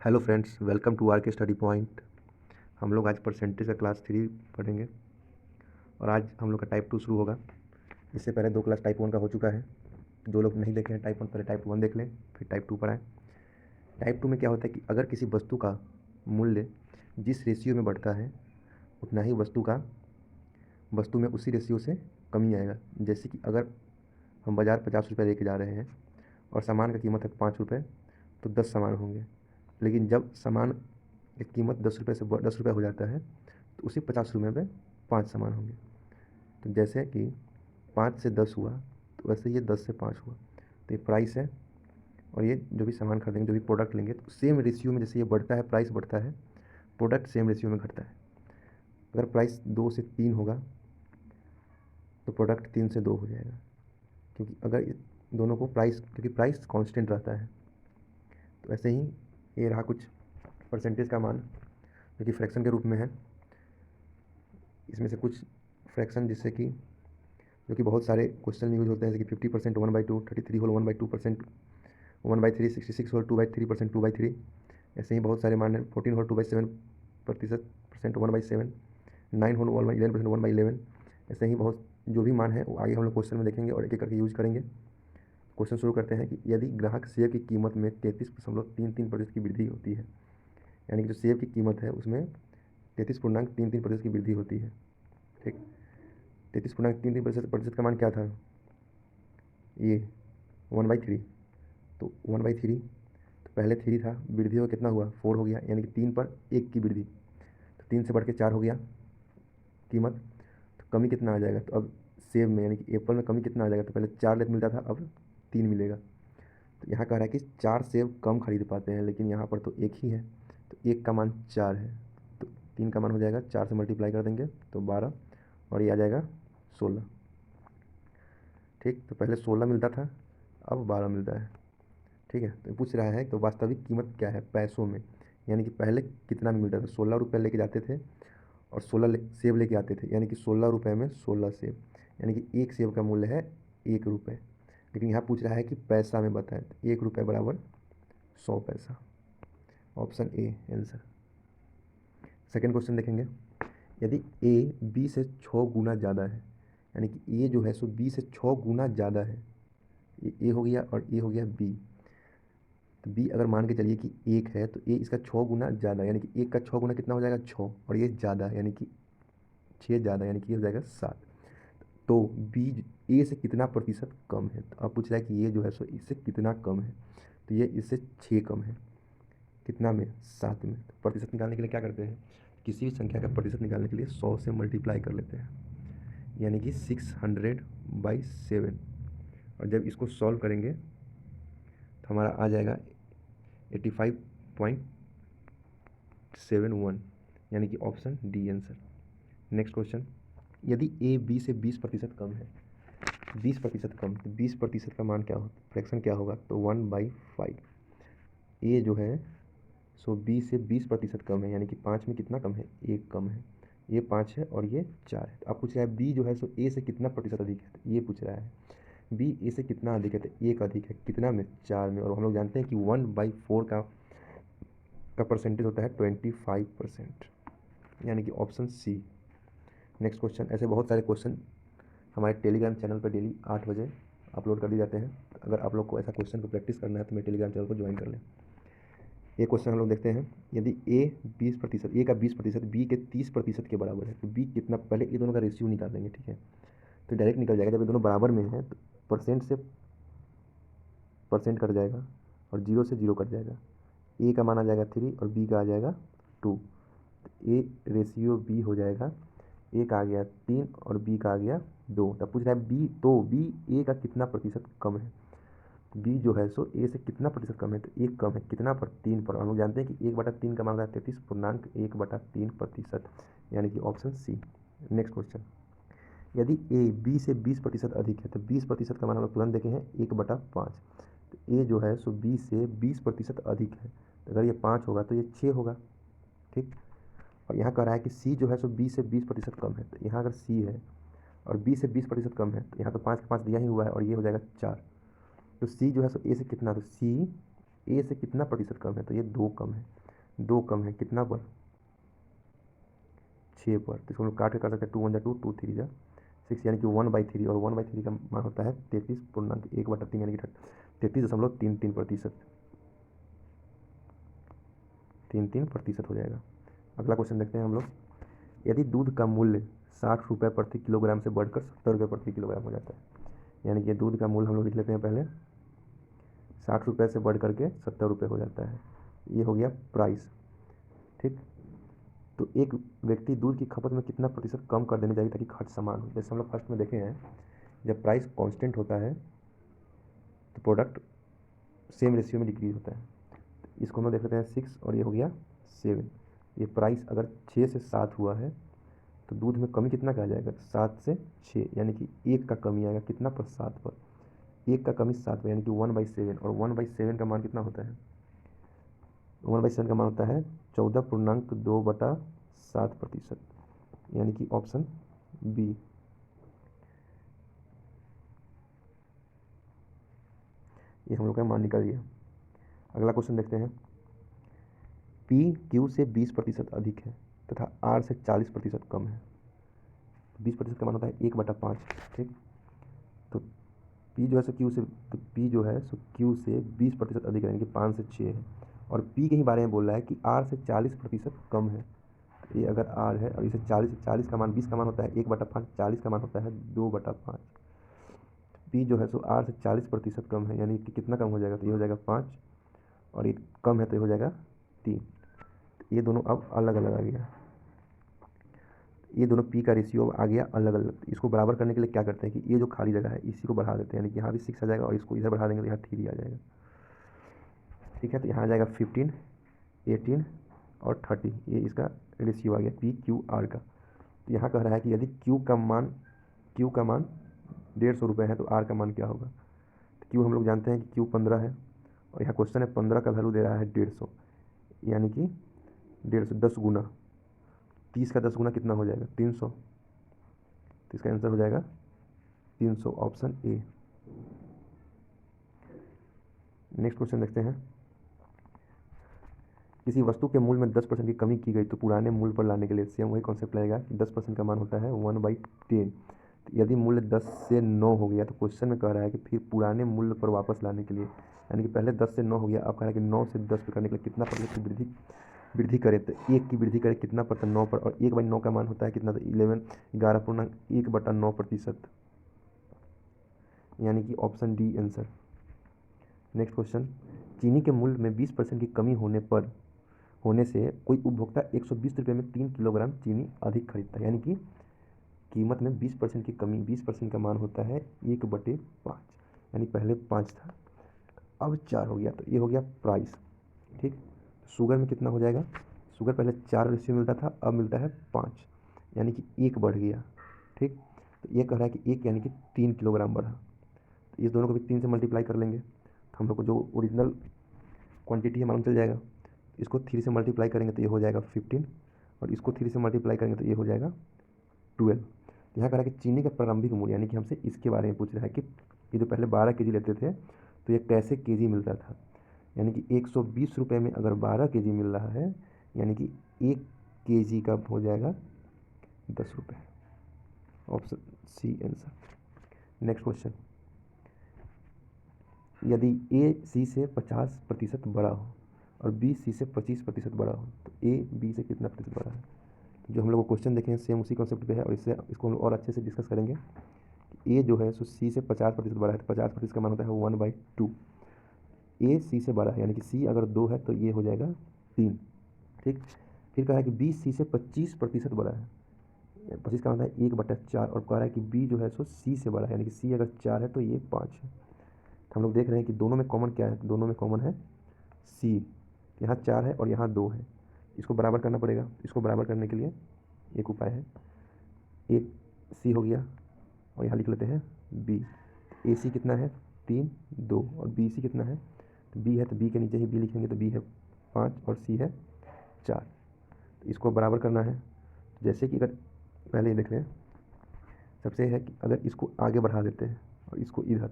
Hello friends, welcome to R K study point. हम लोग आज परसेंटेज का क्लास 3 पढ़ेंगे और आज हम लोग का टाइप 2 शुरू होगा। इससे पहले 2 क्लास टाइप 1 का हो चुका है। जो लोग नहीं देखे हैं टाइप 1, पहले टाइप 1 देख लें, फिर टाइप 2 पर आएँ। टाइप 2 में क्या होता है कि अगर किसी वस्तु का मूल्य जिस रेशियो में बढ़ता है उतना ही वस्तु में उसी रेशियो से कमी आएगा। जैसे कि अगर हम बाज़ार 50 रुपये लेके जा रहे हैं और सामान का कीमत है 5 रुपये, तो 10 सामान होंगे। लेकिन जब सामान की कीमत 10 रुपये से 10 रुपये हो जाता है तो उसी 50 रुपये में 5 सामान होंगे। तो जैसे कि 5 से 10 हुआ तो वैसे ये 10 से 5 हुआ। तो ये प्राइस है और ये जो भी सामान खरीदेंगे, जो भी प्रोडक्ट लेंगे, तो सेम रेशियो में जैसे ये बढ़ता है, प्राइस बढ़ता है, प्रोडक्ट सेम रेशियो में घटता है। अगर प्राइस 2 से 3 होगा तो प्रोडक्ट 3 से 2 हो जाएगा, क्योंकि अगर दोनों को क्योंकि प्राइस कांस्टेंट रहता है। तो ऐसे ही ये रहा कुछ परसेंटेज का मान जो कि फ्रैक्शन के रूप में है। इसमें से कुछ फ्रैक्शन जो कि बहुत सारे क्वेश्चन में यूज होते हैं, जैसे कि 50% 1/2, 33 होल 1/2%, 1/3, 66 होल 2/3%, 2/3। ऐसे ही बहुत सारे मान हैं। 14 होल 2/7% 1/7, 9 होल 11% 1/11। ऐसे ही बहुत जो भी मान है वो आगे हम लोग क्वेश्चन में देखेंगे और एक एक करके यूज करेंगे। क्वेश्चन शुरू करते हैं कि यदि ग्राहक सेब की कीमत में 33.33% की वृद्धि होती है, यानी कि जो सेब की कीमत है उसमें 33.33% की वृद्धि होती है। ठीक, 33.33% का मान क्या था? ये 1/3। तो 1/3, तो पहले 3 था, वृद्धि हो कितना हुआ? 4 हो गया, यानी कि 3 पर 1 की वृद्धि। तो 3 से बढ़ के 4 हो गया कीमत। तो कमी कितना आ जाएगा? तो अब सेब में यानी कि एप्पल में कमी कितना आ जाएगा? तो पहले 4 लेते मिलता था, अब 3 मिलेगा। तो यहाँ कह रहा है कि 4 सेब कम खरीद पाते हैं, लेकिन यहाँ पर तो 1 ही है, तो 1 का मान 4 है। तो 3 का मान हो जाएगा, 4 से मल्टीप्लाई कर देंगे तो 12, और ये आ जाएगा 16। ठीक, तो पहले 16 मिलता था, अब 12 मिलता है। ठीक है, तो पूछ रहा है तो वास्तविक कीमत क्या है पैसों में, यानी कि पहले कितना में मिलता था? 16 रुपये लेके जाते थे और 16 सेब लेके आते थे, यानी कि 16 रुपये में 16 सेब, यानी कि एक सेब का मूल्य है 1 रुपये। लेकिन यहाँ पूछ रहा है कि पैसा में बताएं, तो 1 रुपये बराबर 100 पैसा। Option A answer. Second question देखेंगे। यदि ए बी से 6 गुना ज़्यादा है, यानी कि ए जो है सो बी से 6 गुना ज़्यादा है, ये ए हो गया और ए हो गया बी। तो बी अगर मान के चलिए कि 1 है तो ए इसका 6 गुना ज़्यादा, यानी कि 1 का 6 गुना कितना हो जाएगा? 6, और ये ज़्यादा यानी कि 6 ज़्यादा, यानी कि ये हो जाएगा 7। तो बी ए से कितना प्रतिशत कम है? तो अब पूछ रहा है कि ये जो है सो इससे कितना कम है, तो ये इससे 6 कम है। कितना में? 7 में। तो प्रतिशत निकालने के लिए क्या करते हैं? किसी भी संख्या का प्रतिशत निकालने के लिए 100 से मल्टीप्लाई कर लेते हैं, यानी कि 600/7। और जब इसको सॉल्व करेंगे तो हमारा आ जाएगा 85.71, यानी कि option D answer. Next question. यदि ए बी से 20% कम है, 20% कम, तो 20% का मान क्या होगा? फ्रैक्शन क्या होगा? तो 1/5। ए जो है सो बी से 20% कम है, यानी कि 5 में कितना कम है? 1 कम है। ये 5 है और ये 4 है। तो आप पूछ रहा है बी जो है सो ए से कितना प्रतिशत अधिक है, तो ये पूछ रहा है बी ए से कितना अधिक है, तो 1 अधिक है। कितना में? 4 में। और हम लोग जानते हैं कि 1/4 का परसेंटेज होता है 25%, यानी कि ऑप्शन सी। Next question. ऐसे बहुत सारे क्वेश्चन हमारे टेलीग्राम चैनल पर डेली 8 बजे अपलोड कर दिए जाते हैं। अगर आप लोग को ऐसा क्वेश्चन को प्रैक्टिस करना है तो मेरे टेलीग्राम चैनल को ज्वाइन कर लें। ये क्वेश्चन हम लोग देखते हैं। यदि ए 20%, ए का 20% बी के 30% के बराबर है, तो बी कितना? पहले ये दोनों का रेशियो निकालेंगे। ठीक है, तो डायरेक्ट निकल जाएगा। जब ये दोनों बराबर में है तो परसेंट से परसेंट कट जाएगा और 0 से 0 कट जाएगा। ए का मान आ जाएगा 3 और बी का आ जाएगा 2। तो ए रेशियो बी हो जाएगा, ए का आ गया 3 और बी का आ गया 2। तब पूछ रहा है बी, तो बी ए का कितना प्रतिशत कम है? बी जो है सो ए से कितना प्रतिशत कम है? तो 1 कम है। कितना पर? 3 पर। हम लोग जानते हैं कि 1/3 का मान होता है 33.1/3%, यानी कि ऑप्शन सी। Next question. यदि ए बी से 20% अधिक है, तो 20% का मान हम लोग तुरंत देखे हैं 1/5। तो ए जो है सो बी से 20% अधिक है, तो अगर ये 5 होगा तो ये 6 होगा। ठीक, और यहाँ कह रहा है कि सी जो है सो बी से 20% कम है, तो यहाँ अगर सी है और बी से 20% कम है तो यहाँ तो 5 का 5 दिया ही हुआ है और ये हो जाएगा 4। तो सी जो है सो ए से कितना? तो सी ए से कितना प्रतिशत कम है, तो ये 2 कम है, 2 कम है कितना पर, 6 पर। तो इसको हम लोग काट के कर सकते हैं, 2 1 जा 2, 2 3 जा 6, यानी कि 1/3, और 1/3 का मान होता है 33.1/3, यानी कि 33.33%, 33% हो जाएगा। अगला क्वेश्चन देखते हैं हम लोग। यदि दूध का मूल्य 60 रुपये प्रति किलोग्राम से बढ़कर 70 रुपये प्रति किलोग्राम हो जाता है, यानी कि दूध का मूल्य हम लोग लिख लेते हैं पहले, 60 रुपये से बढ़ करके 70 रुपये हो जाता है, ये हो गया प्राइस। ठीक, तो एक व्यक्ति दूध की खपत में कितना प्रतिशत कम कर देना चाहिए ताकि खर्च समान हो। जैसे हम लोग फर्स्ट में देखे हैं, जब प्राइस कांस्टेंट होता है तो प्रोडक्ट सेम रेशियो में डिक्रीज होता है। तो इसको हम लोग देख लेते हैं 6 और ये हो गया 7। ये प्राइस अगर 6 से 7 हुआ है तो दूध में कमी कितना का आ जाएगा, 7 से 6, यानी कि 1 का कमी आएगा कितना पर, 7 पर। 1 का कमी 7 पर, यानी कि 1/7, और 1/7 का मान कितना होता है, 1/7 का मान होता है 14.2/7%, यानी कि ऑप्शन बी। ये हम लोग का मान निकल गया। अगला क्वेश्चन देखते हैं। पी क्यू से 20% अधिक है तथा आर से 40% कम है। 20% का मान होता है 1/5। ठीक, तो पी जो है सो क्यू से, तो पी जो है सो क्यू से 20% अधिक है, यानी कि 5 से 6 है, और पी के ही बारे में बोल रहा है कि आर से 40% कम है। तो ये अगर आर है और इसे 40 का मान, 20 का मान होता है 1/5, 40 का मान होता है 2/5। पी जो है सो आर से 40% कम है, यानी कि कितना कम हो जाएगा, तो ये हो जाएगा 5, और ये कम है तो ये हो जाएगा 3। ये दोनों अब अलग अलग आ गया, ये दोनों पी का रेशियो आ गया अलग अलग। इसको बराबर करने के लिए क्या करते हैं कि ये जो खाली जगह है इसी को बढ़ा देते हैं, यानी कि यहाँ भी 6 आ जाएगा और इसको इधर बढ़ा देंगे तो यहाँ 3 आ जाएगा। ठीक है, तो यहाँ आ जाएगा 15, 18 और 30, ये इसका रेशियो आ गया पी क्यू आर का। तो यहाँ कह रहा है कि यदि क्यू का मान 150 रुपये है तो आर का मान क्या होगा। तो क्यू हम लोग जानते हैं कि क्यू 15 है, और यहाँ क्वेश्चन है 15 का वैल्यू दे रहा है 150, यानी कि 150 10 गुना, 30 का 10 गुना कितना हो जाएगा, 300। तो इसका आंसर हो जाएगा 300, ऑप्शन ए। नेक्स्ट क्वेश्चन देखते हैं। किसी वस्तु के मूल्य में 10% की कमी की गई तो पुराने मूल्य पर लाने के लिए सेम वही कॉन्सेप्ट लगेगा कि 10% का मान होता है 1/10। तो यदि मूल्य 10 से 9 हो गया तो क्वेश्चन में कह रहा है कि फिर पुराने मूल्य पर वापस लाने के लिए, यानी कि पहले 10 से 9 हो गया, अब कह रहा है कि 9 से 10 पर करने के लिए कितना प्रतिशत की वृद्धि करें, तो 1 की वृद्धि करें कितना परसेंट, 9 पर, और 1/9 का मान होता है कितना, तो 11.1/9%, यानी कि option D answer. Next question. चीनी के मूल्य में 20% की कमी होने से कोई उपभोक्ता 120 रुपये में 3 किलोग्राम चीनी अधिक खरीदता है, यानी कि कीमत में 20% की कमी, 20% का मान होता है 1/5, यानी पहले 5 था अब 4 हो गया, तो ये हो गया प्राइस। ठीक, शुगर में कितना हो जाएगा, शुगर पहले 4 रेशियो मिलता था, अब मिलता है 5, यानी कि 1 बढ़ गया। ठीक, तो ये कह रहा है कि 1 यानी कि 3 किलोग्राम बढ़ा, तो इस दोनों को भी 3 से मल्टीप्लाई कर लेंगे तो हम लोग को जो ओरिजिनल क्वांटिटी है मालूम चल जाएगा। इसको 3 से मल्टीप्लाई करेंगे तो ये हो जाएगा 15, और इसको 3 से मल्टीप्लाई करेंगे तो ये हो जाएगा 12। यहाँ कह रहा है कि चीनी का प्रारंभिक मूल्य, यानी कि हमसे इसके बारे में पूछ रहा है कि ये जो पहले 12 केजी लेते थे तो ये कैसे केजी मिलता था, यानी कि 120 रुपये में अगर 12 केजी मिल रहा है, यानी कि 1 केजी का हो जाएगा 10 रुपये, option C answer. Next question. यदि ए सी से 50% बड़ा हो और बी सी से 25% बड़ा हो तो ए बी से कितना प्रतिशत बड़ा है। जो हम लोग क्वेश्चन देखें सेम उसी कॉन्सेप्ट पे है, और इसको हम लोग और अच्छे से डिस्कस करेंगे। ए जो है सो सी से 50% बड़ा है, तो 50% का मान होता है 1/2। ए सी से बड़ा है, यानी कि सी अगर 2 है तो ये हो जाएगा 3। ठीक, फिर कहा है कि बी सी से 25% बड़ा है, 25 का मतलब है 1/4, और कह रहा है कि बी जो है सो सी से बड़ा है, यानी कि सी अगर 4 है तो ये 5 है। तो हम लोग देख रहे हैं कि दोनों में कॉमन क्या है, तो दोनों में कॉमन है सी, यहाँ 4 है और यहाँ 2 है, इसको बराबर करना पड़ेगा। इसको बराबर करने के लिए एक उपाय है, एक सी हो गया और यहाँ लिख लेते हैं बी। ए सी कितना है 3 2, और बी सी कितना है, तो बी है तो बी के नीचे ही बी लिखेंगे, तो बी है 5 और सी है 4। तो इसको बराबर करना है, जैसे कि अगर पहले ही देख रहे हैं, सबसे है कि अगर इसको आगे बढ़ा देते हैं और इसको इधर,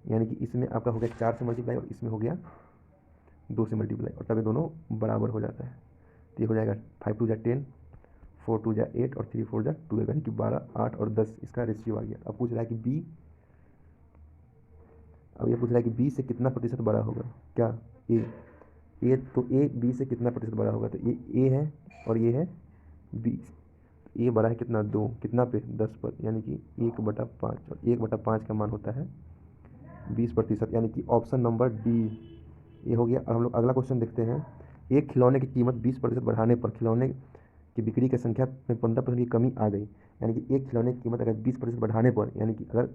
यानी कि इसमें आपका हो गया 4 से मल्टीप्लाई और इसमें हो गया 2 से मल्टीप्लाई, और तब ये दोनों बराबर हो जाता है। तो ये हो जाएगा 5 2 जा 10, 4 2 जा 8 और 3 4 जा 12, यानी कि 12, 8 और 10 इसका रेशियो आ गया। अब पूछ रहा है कि बी, अब ये पूछ रहा है कि बी से कितना प्रतिशत बड़ा होगा, क्या ए, तो ए बी से कितना प्रतिशत बड़ा होगा, तो ये ए है और ये है बी। ए बड़ा है कितना, 2, कितना पे 10 पर, यानी कि 1/5, और 1/5 का मान होता है 20%, यानी कि ऑप्शन नंबर डी ये हो गया। अब हम लोग अगला क्वेश्चन देखते हैं। एक खिलौने की कीमत 20% बढ़ाने पर खिलौने की बिक्री की संख्या में 15% की कमी आ गई, यानी कि एक खिलौने की कीमत अगर 20% बढ़ाने पर, यानी कि अगर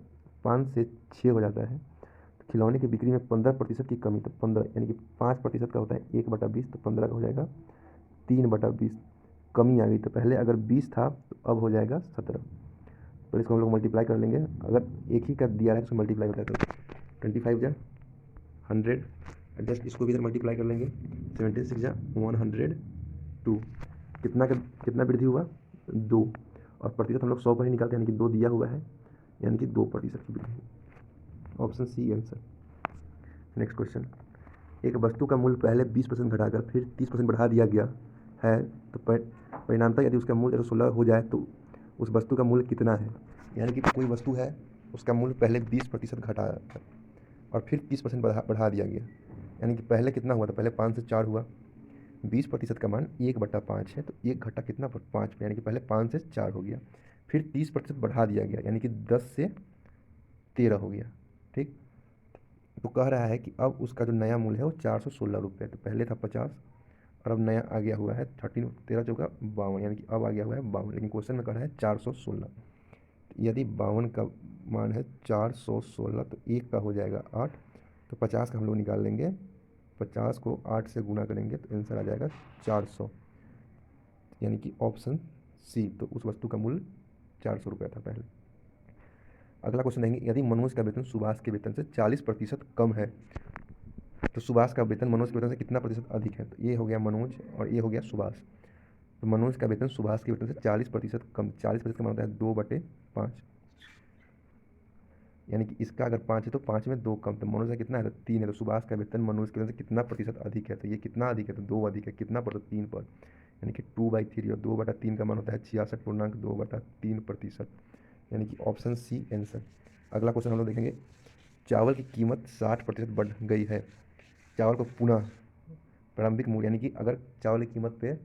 5 से 6 हो जाता है तो खिलौने की बिक्री में 15% की कमी, तो 15 यानी कि 5% का होता है 1/20, तो 15 का हो जाएगा 3/20, कमी आ गई। तो पहले अगर 20 था तो अब हो जाएगा 17। तो इसको हम लोग मल्टीप्लाई कर लेंगे, अगर एक ही का दिया है तो मल्टीप्लाई होता है, तो 25 जा 100, जस्ट इसको भी इधर मल्टीप्लाई कर लेंगे, 76 जा 102, कितना वृद्धि हुआ, 2, और प्रतिशत हम लोग 100 पर ही निकालते हैं, यानी कि 2 दिया हुआ है, यानी कि 2% की वृद्धि। Option C answer. Next question, एक वस्तु का मूल्य पहले 20% घटाकर फिर 30% बढ़ा दिया गया है, तो परिणामतः यदि उसका मूल्य 116 हो जाए तो उस वस्तु का मूल्य कितना है। यानी कि कोई वस्तु है, उसका मूल्य पहले 20% घटा और फिर 30% बढ़ा दिया गया, यानी कि पहले कितना हुआ था, पहले 5 से 4 हुआ, 20% का मान 1/5 है, तो 1 घटा कितना पर 5 पे, यानी कि पहले 5 से 4 हो गया, फिर 30% बढ़ा दिया गया, यानी कि 10 से 13 हो गया। ठीक, तो कह रहा है कि अब उसका जो नया मूल्य है वो 416 रुपये, तो पहले था 50 और अब नया आ गया हुआ है 13 13 चौका 52, यानी कि अब आ गया हुआ है 52, लेकिन क्वेश्चन में कह रहा है 416। यदि 52 का मान है 416 तो 1 का हो जाएगा 8, तो 50 का हम लोग निकाल लेंगे, 50 को 8 से गुना करेंगे तो आंसर आ जाएगा 400, यानी कि ऑप्शन सी। तो उस वस्तु का मूल्य 400 रुपया था पहले। अगला क्वेश्चन देखेंगे, यदि मनोज का वेतन सुभाष के वेतन से 40% कम है, तो सुभाष का वेतन मनोज के वेतन से कितना प्रतिशत अधिक है। तो ये हो गया मनोज और ये हो गया सुभाष। तो मनोज का वेतन सुभाष के वेतन से 40% कम, 40% का मान होता है 2/5, यानी कि इसका अगर 5 है तो 5 में 2 कम, तो मनोज का कितना है, तो 3 है, तो सुभाष का वेतन मनोज के वेतन से कितना प्रतिशत अधिक है, तो ये कितना अधिक है, तो 2 अधिक है, कितना पर, 3 पर, यानी कि 2/3, और 2/3 का मान होता है 66.2/3%, यानी कि ऑप्शन सी आंसर। अगला क्वेश्चन हम लोग देखेंगे, चावल की कीमत 60% बढ़ गई है, चावल को पुनः प्रारंभिक मूल्य, यानी कि अगर चावल की कीमत पे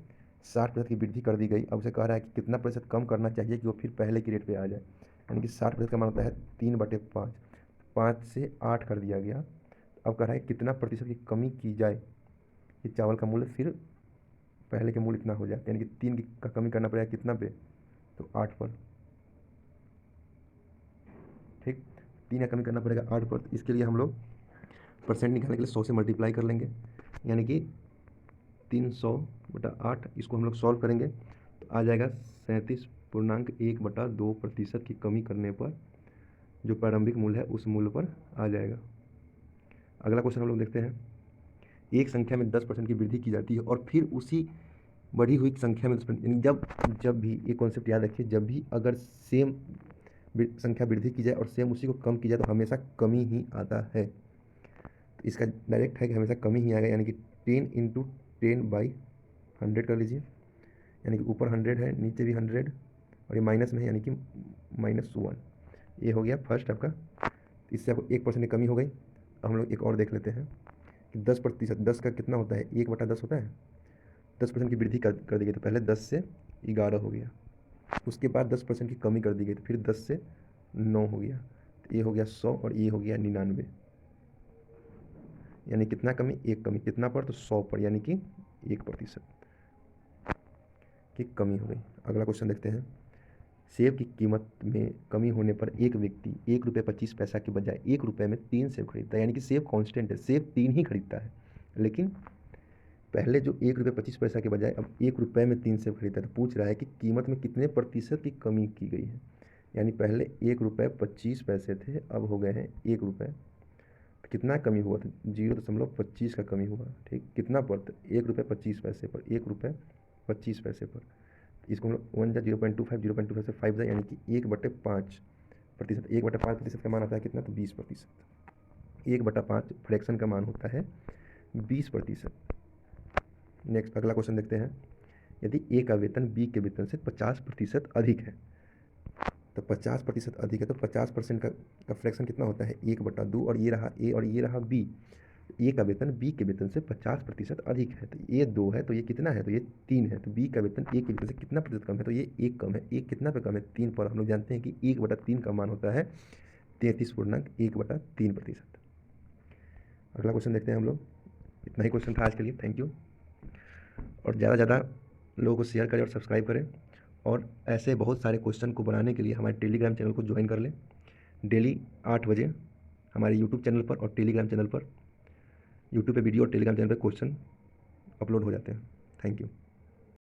60% की वृद्धि कर दी गई, अब उसे कह रहा है कि कितना प्रतिशत कम करना चाहिए कि वो फिर पहले की रेट पे आ जाए, यानी कि 60% का मान होता है 3/5, 5 से 8 कर दिया गया। अब कह रहा है कितना प्रतिशत की कमी की जाए कि चावल का मूल्य फिर पहले के मूल्य इतना हो जाए, यानी कि 3 का कमी करना पड़ेगा कितना पे, तो 8 पर। ठीक, 3 का कमी करना पड़ेगा 8 पर, तो इसके लिए हम लोग परसेंट निकालने के लिए 100 से मल्टीप्लाई कर लेंगे, यानी कि 300/8, इसको हम लोग सॉल्व करेंगे तो आ जाएगा 37.1/2% की कमी करने पर जो प्रारंभिक मूल्य है उस मूल्य पर आ जाएगा। अगला क्वेश्चन हम लोग देखते हैं, एक संख्या में 10% की वृद्धि की जाती है और फिर उसी बढ़ी हुई संख्या में 10%, यानी जब भी ये कॉन्सेप्ट याद रखिए, जब भी अगर सेम संख्या वृद्धि की जाए और सेम उसी को कम की जाए तो हमेशा कमी ही आता है। तो इसका डायरेक्ट है कि हमेशा कमी ही आएगा, यानी कि 10 × 10/100 कर लीजिए, यानी कि ऊपर 100 है, नीचे भी 100, और ये माइनस में है, यानी कि -1। ये हो गया फर्स्ट आपका, इससे आपको 1% की कमी हो गई। अब हम लोग एक और देख लेते हैं कि 10%, 10 का कितना होता है, 1/10 होता है, 10% की वृद्धि कर दी गई, तो पहले 10 से 11 हो गया, उसके बाद 10% की कमी कर दी गई तो फिर 10 से 9 हो गया, तो ये हो गया 100 और ये हो गया 99, यानी कितना कमी, एक कमी, कितना पर, तो 100 पर, यानी कि 1% की कमी हो गई। अगला क्वेश्चन देखते हैं, सेब की कीमत में कमी होने पर एक व्यक्ति 1 रुपये 25 पैसा के बजाय 1 रुपये में 3 सेब खरीदता है, यानी कि सेब कांस्टेंट है, सेब 3 ही खरीदता है, लेकिन पहले जो 1 रुपये 25 पैसा के बजाय अब 1 रुपये में 3 सेब खरीदता है, तो पूछ रहा है कि कीमत में कितने प्रतिशत की कमी की गई है, यानी पहले 1 रुपये 25 पैसे थे, अब हो गए हैं 1 रुपये, तो कितना कमी हुआ, तो 0.25 का कमी हुआ। ठीक, कितना पर, तो 1 रुपये 25 पैसे पर, 1 रुपये 25 पैसे पर, इसको हम लोग 1 जा 0.25, 0.25 से 5 जाए, यानी कि 1/5%, 1/5% का मान आता है कितना, तो 20%, 1/5 फ्रैक्शन का मान होता है 20%। नेक्स्ट अगला क्वेश्चन देखते हैं। यदि ए का वेतन बी के वेतन से 50% अधिक है, तो 50% अधिक है तो 50% का फ्रैक्शन कितना होता है? 1/2। और ये रहा ए और ये रहा बी। ए का वेतन बी के वेतन से 50% अधिक है, तो ये 2 है, तो ये कितना है? तो ये 3 है। तो बी का वेतन ए के वेतन से कितना प्रतिशत कम है? तो ये 1 कम है। 1 कितना पे कम है? 3 पर। हम लोग जानते हैं कि 1/3 का मान होता है 33.1/3%। अगला क्वेश्चन देखते हैं हम लोग। इतना ही क्वेश्चन था आज के लिए। Thank you. और ज़्यादा से ज़्यादा लोगों को शेयर करें और सब्सक्राइब करें, और ऐसे बहुत सारे क्वेश्चन को बनाने के लिए हमारे टेलीग्राम चैनल को ज्वाइन कर लें। डेली 8 बजे हमारे यूट्यूब चैनल पर और टेलीग्राम चैनल पर, यूट्यूब पे वीडियो और टेलीग्राम चैनल पर क्वेश्चन अपलोड हो जाते हैं। Thank you.